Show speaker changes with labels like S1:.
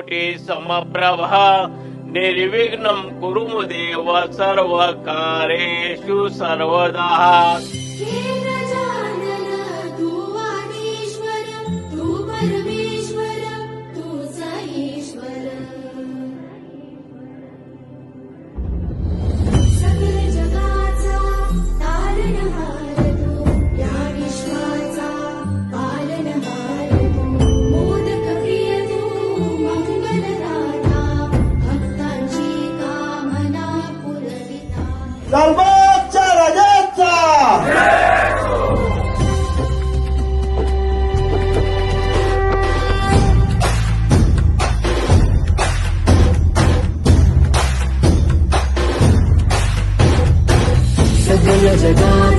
S1: कोटी समप्रभा निर्विघ्नं कुरु देव सर्व कार्येषु सर्वदा।
S2: हे गजानन तू आदिश्वर, तू परमेश्वर, तूच ईश्वर। सकल जगाचा तारणहार तू, या विश्वाचा पालनहार तू। मोदक प्रिय तू मंगलदाता, भक्तांची कामना पुरविता।
S3: लालबागच्या राजाचा
S4: सकल जगाचा